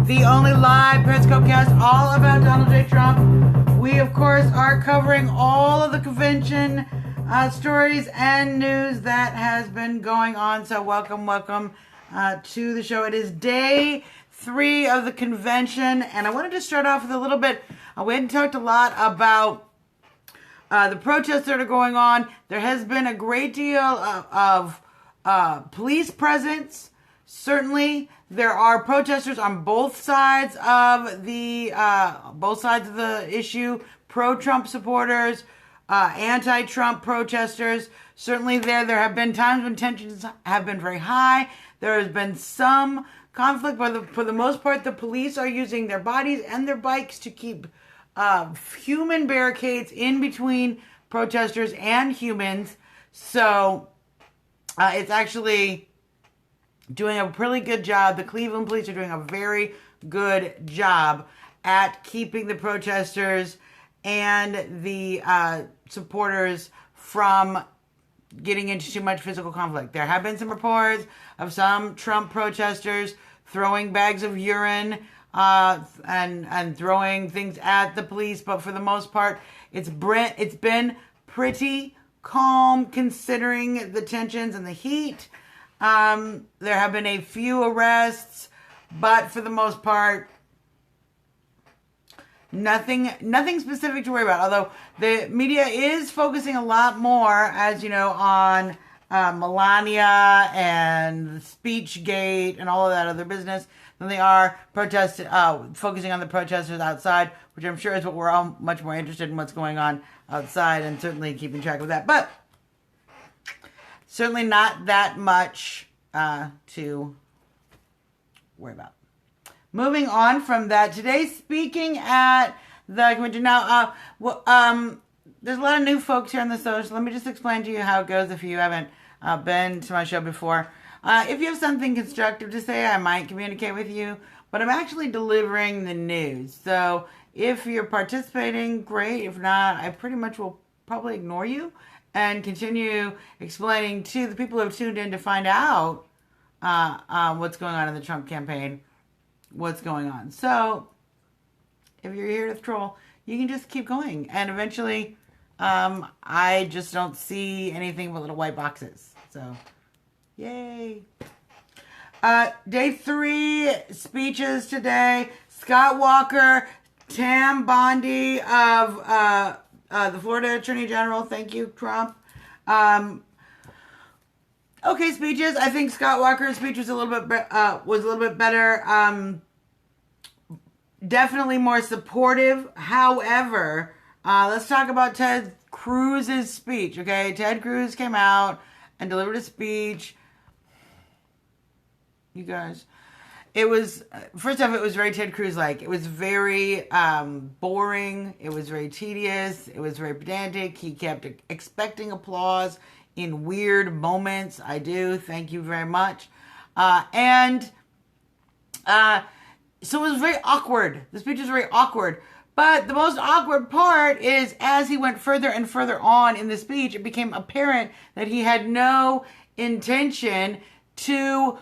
The only live Periscope cast all about Donald J. Trump. We, of course, are covering all of the convention stories and news that has been going on. So welcome to the show. It is day 3 of the convention, and I wanted to start off with a little bit. We hadn't talked a lot about the protests that are going on. There has been a great deal of police presence. Certainly, there are protesters on both sides of the issue. Pro-Trump supporters, anti-Trump protesters. Certainly, there have been times when tensions have been very high. There has been some conflict, but for the most part, the police are using their bodies and their bikes to keep human barricades in between protesters and humans. So it's actually doing a really good job. The Cleveland police are doing a very good job at keeping the protesters and the supporters from getting into too much physical conflict. There have been some reports of some Trump protesters throwing bags of urine and throwing things at the police, but for the most part, it's been pretty calm considering the tensions and the heat. There have been a few arrests, but for the most part, nothing specific to worry about. Although the media is focusing a lot more, as you know, on Melania and speechgate and all of that other business than they are focusing on the protesters outside, which I'm sure is what we're all much more interested in, what's going on outside, and certainly keeping track of that. But certainly not that much to worry about. Moving on from that, today speaking at the convention. Now, there's a lot of new folks here on the social. Let me just explain to you how it goes if you haven't been to my show before. If you have something constructive to say, I might communicate with you, but I'm actually delivering the news. So if you're participating, great. If not, I pretty much will probably ignore you and continue explaining to the people who have tuned in to find out what's going on in the Trump campaign, what's going on. So if you're here to troll, you can just keep going. And eventually, I just don't see anything but little white boxes. So, yay. Day 3 speeches today. Scott Walker, Tam Bondi of the Florida Attorney General. Thank you, Trump. Okay, speeches. I think Scott Walker's speech was a little bit better. Definitely more supportive. However, let's talk about Ted Cruz's speech. Okay, Ted Cruz came out and delivered a speech. You guys, it was, first off, it was very Ted Cruz-like. It was very boring. It was very tedious. It was very pedantic. He kept expecting applause in weird moments. I do. Thank you very much. So it was very awkward. The speech was very awkward. But the most awkward part is as he went further and further on in the speech, it became apparent that he had no intention to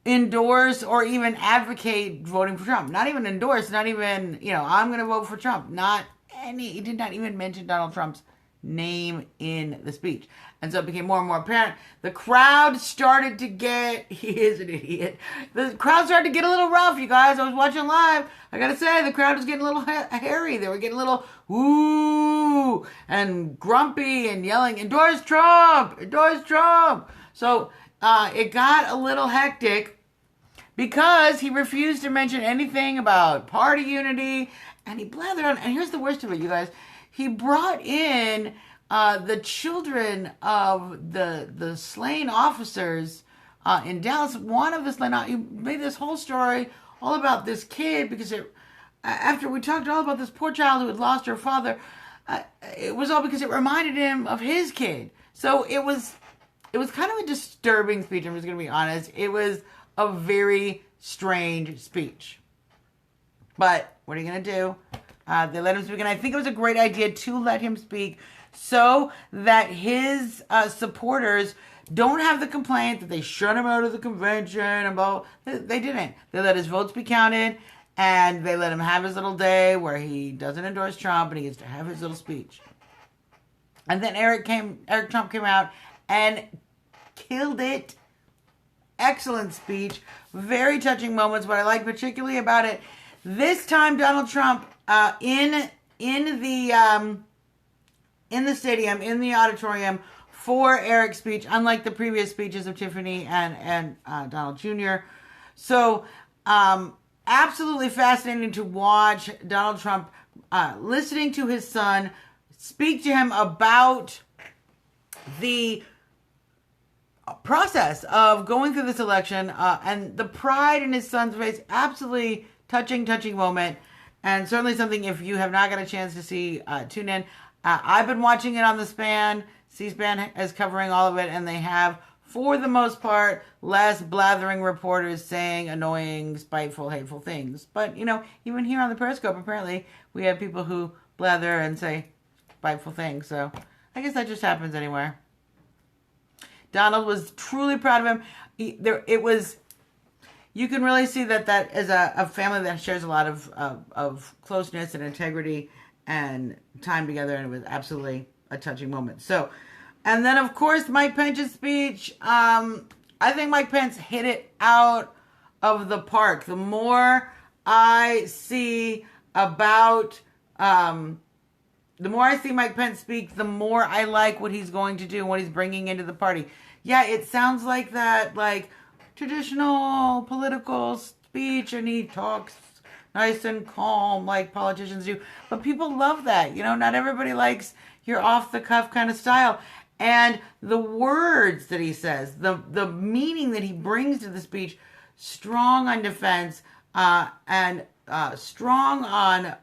endorse or even advocate voting for Trump. Not even endorse, not even, I'm going to vote for Trump. He did not even mention Donald Trump's name in the speech. And so it became more and more apparent. The crowd started to get, he is an idiot. The crowd started to get a little rough, you guys. I was watching live. I gotta say, the crowd was getting a little hairy. They were getting a little, ooh, and grumpy and yelling, endorse Trump, endorse Trump. So it got a little hectic. because he refused to mention anything about party unity, and he blathered on. And here's the worst of it, you guys. He brought in the children of the slain officers in Dallas. One of the slain, he made this whole story all about this kid because after we talked all about this poor child who had lost her father, it was all because it reminded him of his kid. So it was kind of a disturbing speech. I'm just going to be honest. It was a very strange speech. But what are you going to do? They let him speak, and I think it was a great idea to let him speak so that his supporters don't have the complaint that they shut him out of the convention and blah. They didn't. They let his votes be counted, and they let him have his little day where he doesn't endorse Trump and he gets to have his little speech. And then Eric Trump came out and killed it. Excellent speech. Very touching moments. What I like particularly about it, this time Donald Trump in the stadium, in the auditorium for Eric's speech, unlike the previous speeches of Tiffany and Donald Jr. So absolutely fascinating to watch Donald Trump listening to his son speak to him about the process of going through this election and the pride in his son's face. Absolutely touching moment, and certainly something, if you have not got a chance to see, tune in. I've been watching it on the C-SPAN is covering all of it, and they have, for the most part, less blathering reporters saying annoying, spiteful, hateful things. But, even here on the Periscope, apparently, we have people who blather and say spiteful things. So, I guess that just happens anywhere. Donald was truly proud of him. You can really see that is a family that shares a lot of closeness and integrity and time together, and it was absolutely a touching moment. So, and then of course Mike Pence's speech. I think Mike Pence hit it out of the park. The more I see Mike Pence speak, the more I like what he's going to do and what he's bringing into the party. Yeah, it sounds like that, like traditional political speech, and he talks nice and calm like politicians do. But people love that. Not everybody likes your off-the-cuff kind of style. And the words that he says, the meaning that he brings to the speech, strong on defense and strong on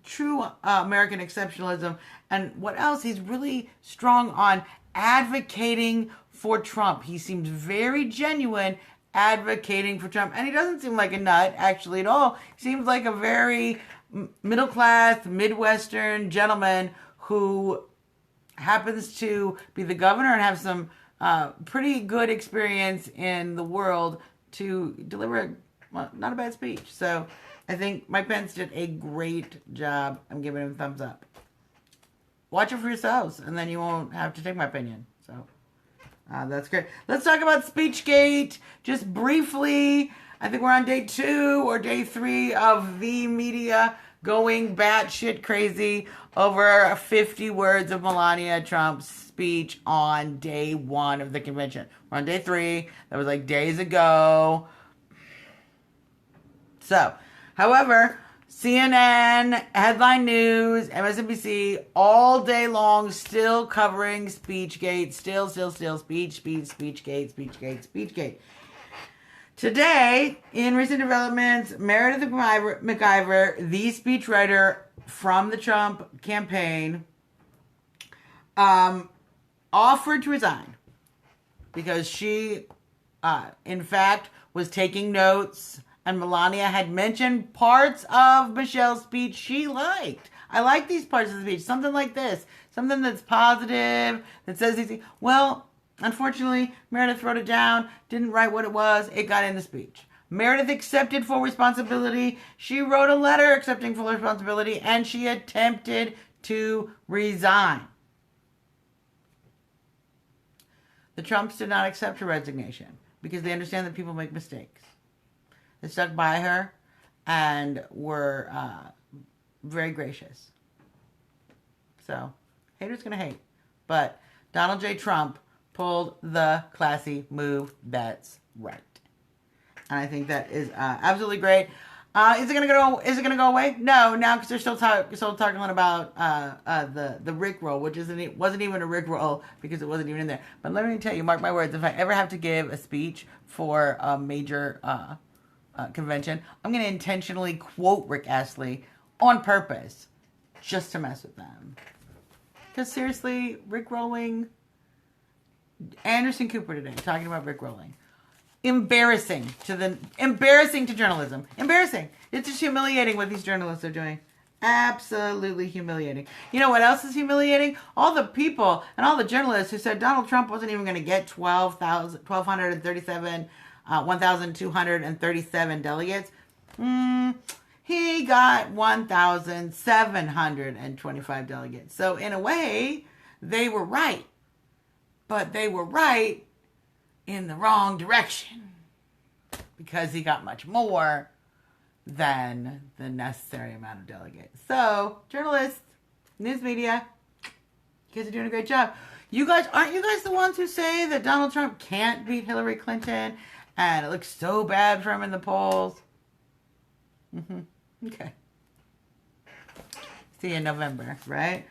true American exceptionalism. And what else? He's really strong on advocating for Trump. He seems very genuine advocating for Trump. And he doesn't seem like a nut, actually, at all. He seems like a very middle-class, Midwestern gentleman who happens to be the governor and have some pretty good experience in the world to deliver not a bad speech. So I think Mike Pence did a great job. I'm giving him a thumbs up. Watch it for yourselves, and then you won't have to take my opinion. So that's great. Let's talk about speechgate just briefly. I think we're on day 2 or day 3 of the media going batshit crazy over 50 words of Melania Trump's speech on day 1 of the convention. We're on day 3. That was like days ago. So, however, CNN, Headline News, MSNBC, all day long, still covering Speechgate. Still, Speechgate. Today, in recent developments, Meredith McIver, the speechwriter from the Trump campaign, offered to resign because she, in fact, was taking notes. And Melania had mentioned parts of Michelle's speech she liked. I like these parts of the speech. Something like this. Something that's positive, that says these things. Well, unfortunately, Meredith wrote it down, didn't write what it was. It got in the speech. Meredith accepted full responsibility. She wrote a letter accepting full responsibility, and she attempted to resign. The Trumps did not accept her resignation because they understand that people make mistakes. They stuck by her and were very gracious. So, haters gonna hate. But Donald J. Trump pulled the classy move. That's right. And I think that is absolutely great. Is it gonna go? Is it gonna go away? No, now because they're still talking about the Rickroll, which wasn't even a Rickroll because it wasn't even in there. But let me tell you, mark my words, if I ever have to give a speech for a major convention, I'm gonna intentionally quote Rick Astley on purpose, just to mess with them. Because seriously, Rickrolling. Anderson Cooper today talking about Rickrolling. Embarrassing to journalism. Embarrassing. It's just humiliating what these journalists are doing. Absolutely humiliating. You know what else is humiliating? All the people and all the journalists who said Donald Trump wasn't even going to get 1,237 delegates. He got 1,725 delegates. So in a way, they were right. But they were right in the wrong direction because he got much more than the necessary amount of delegates. So, journalists, news media, you guys are doing a great job. Aren't you guys the ones who say that Donald Trump can't beat Hillary Clinton and it looks so bad for him in the polls? Okay. See you in November, right?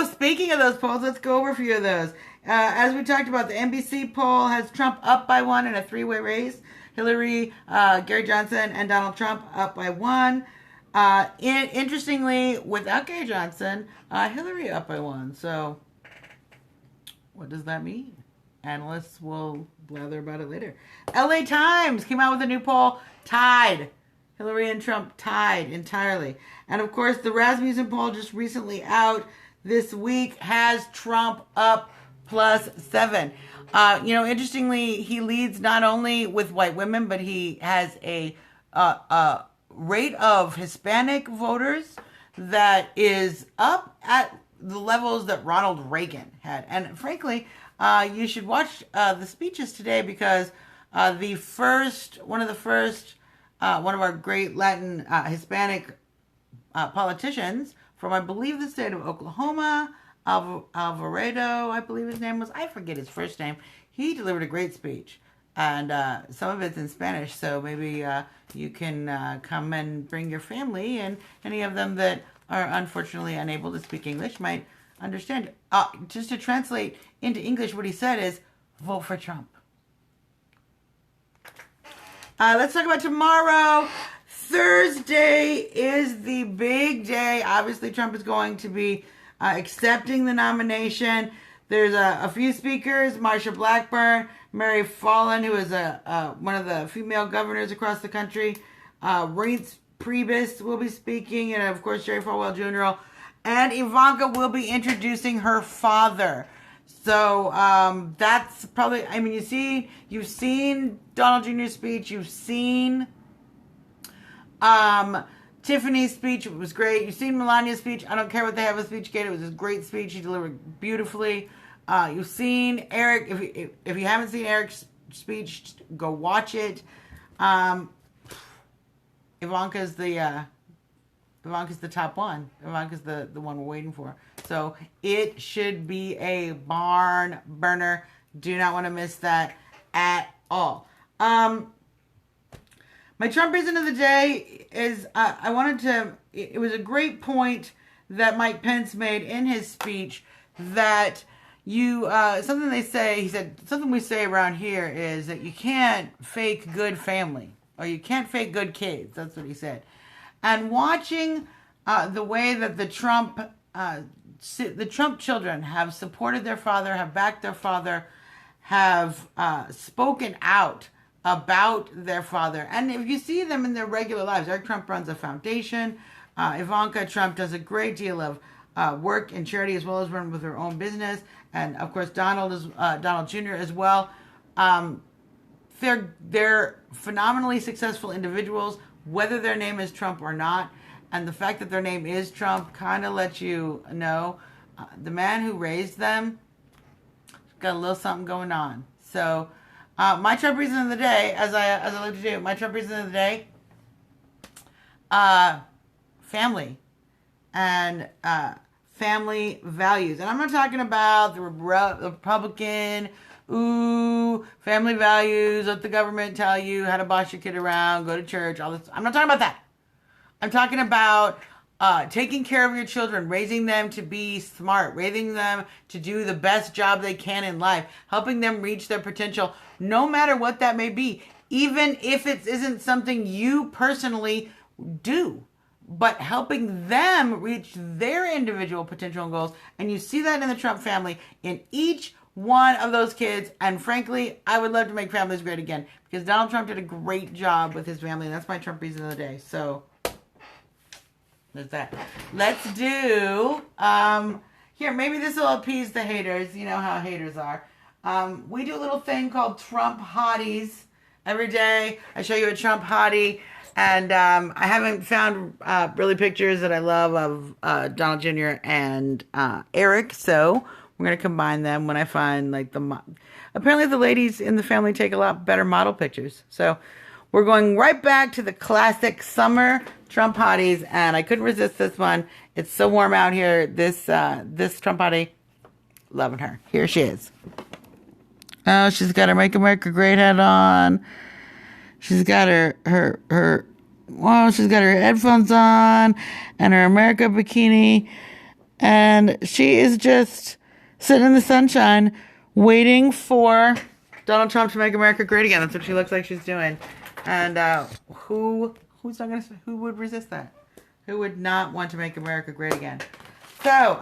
Speaking of those polls, let's go over a few of those. As we talked about, the NBC poll has Trump up by 1 in a three-way race. Hillary, Gary Johnson, and Donald Trump up by 1. Interestingly, without Gary Johnson, Hillary up by 1. So, what does that mean? Analysts will blather about it later. LA Times came out with a new poll, tied. Hillary and Trump tied entirely. And of course, the Rasmussen poll just recently out this week has Trump up +7. Interestingly, he leads not only with white women, but he has a rate of Hispanic voters that is up at the levels that Ronald Reagan had. And frankly, you should watch the speeches today because one of our great Latin Hispanic politicians from, I believe, the state of Oklahoma, Alvarado, I believe his name was. I forget his first name. He delivered a great speech. And some of it's in Spanish, so maybe you can come and bring your family, and any of them that are unfortunately unable to speak English might understand. Just to translate into English, what he said is, vote for Trump. Let's talk about tomorrow. Thursday is the big day. Obviously, Trump is going to be accepting the nomination. There's a few speakers, Marsha Blackburn, Mary Fallon, who is one of the female governors across the country. Reince Priebus will be speaking, and of course, Jerry Falwell Jr. And Ivanka will be introducing her father. So that's probably, you've seen Donald Jr.'s speech, you've seen Tiffany's speech, it was great. You've seen Melania's speech, I don't care what they have with SpeechGate, it was a great speech, she delivered beautifully. You've seen Eric, if you haven't seen Eric's speech, go watch it. Ivanka's the top one. Ivanka's the one we're waiting for. So it should be a barn burner. Do not want to miss that at all. My Trump reason of the day is it was a great point that Mike Pence made in his speech that something we say around here is that you can't fake good family or you can't fake good kids. That's what he said. And watching the way that the Trump children have supported their father, have backed their father, have spoken out about their father. And if you see them in their regular lives, Eric Trump runs a foundation. Ivanka Trump does a great deal of work in charity as well as run with her own business. And of course, Donald Jr. as well. They're phenomenally successful individuals, whether their name is Trump or not. And the fact that their name is Trump kind of lets you know the man who raised them got a little something going on. So my Trump reason of the day, as I like to do, my Trump reason of the day, family and family values. And I'm not talking about the Republican ooh, family values, let the government tell you how to boss your kid around, go to church, all this. I'm not talking about that. I'm talking about taking care of your children, raising them to be smart, raising them to do the best job they can in life, helping them reach their potential, no matter what that may be, even if it isn't something you personally do, but helping them reach their individual potential and goals. And you see that in the Trump family, in each one of those kids. And frankly, I would love to make families great again, because Donald Trump did a great job with his family. And that's my Trump reason of the day. So there's that. Let's do, here, maybe this will appease the haters. You know how haters are. We do a little thing called Trump Hotties. Every day I show you a Trump hottie. And I haven't found really pictures that I love of Donald Jr. and Eric. So we're going to combine them when I find like apparently the ladies in the family take a lot better model pictures. So we're going right back to the classic summer Trump hotties, and I couldn't resist this one. It's so warm out here. This Trump hottie, loving her. Here she is. Oh, she's got her Make America Great hat on. She's got she's got her headphones on and her America bikini, and she is just sitting in the sunshine waiting for Donald Trump to make America great again. That's what she looks like she's doing. And who would resist that? Who would not want to make America great again? So,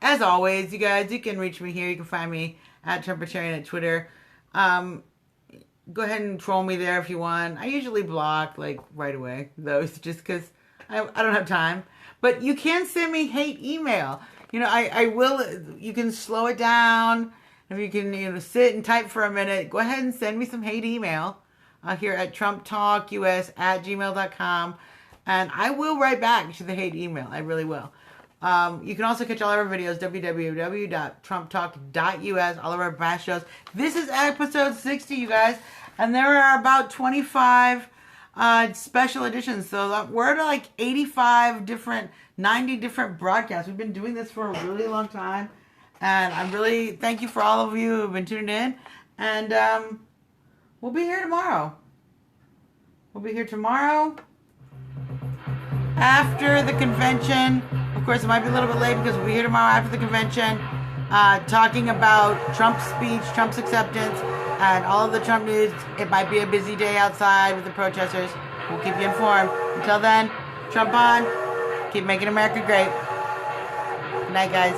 as always, you guys, you can reach me here. You can find me at Trumpetarian at Twitter. Go ahead and troll me there if you want. I usually block like right away those, just because I don't have time. But you can send me hate email. You know, I will. You can slow it down. If you can, sit and type for a minute, go ahead and send me some hate email here at trumptalkus@gmail.com, and I will write back to the hate email. I really will. You can also catch all of our videos, www.trumptalk.us, all of our bash shows. This is episode 60, you guys, and there are about 25 special editions. So we're at like 90 different broadcasts. We've been doing this for a really long time. And I'm really, thank you for all of you who've been tuned in. And we'll be here tomorrow. We'll be here tomorrow after the convention. Of course, it might be a little bit late because we'll be here tomorrow after the convention, talking about Trump's speech, Trump's acceptance, and all of the Trump news. It might be a busy day outside with the protesters. We'll keep you informed. Until then, Trump on. Keep making America great. Good night, guys.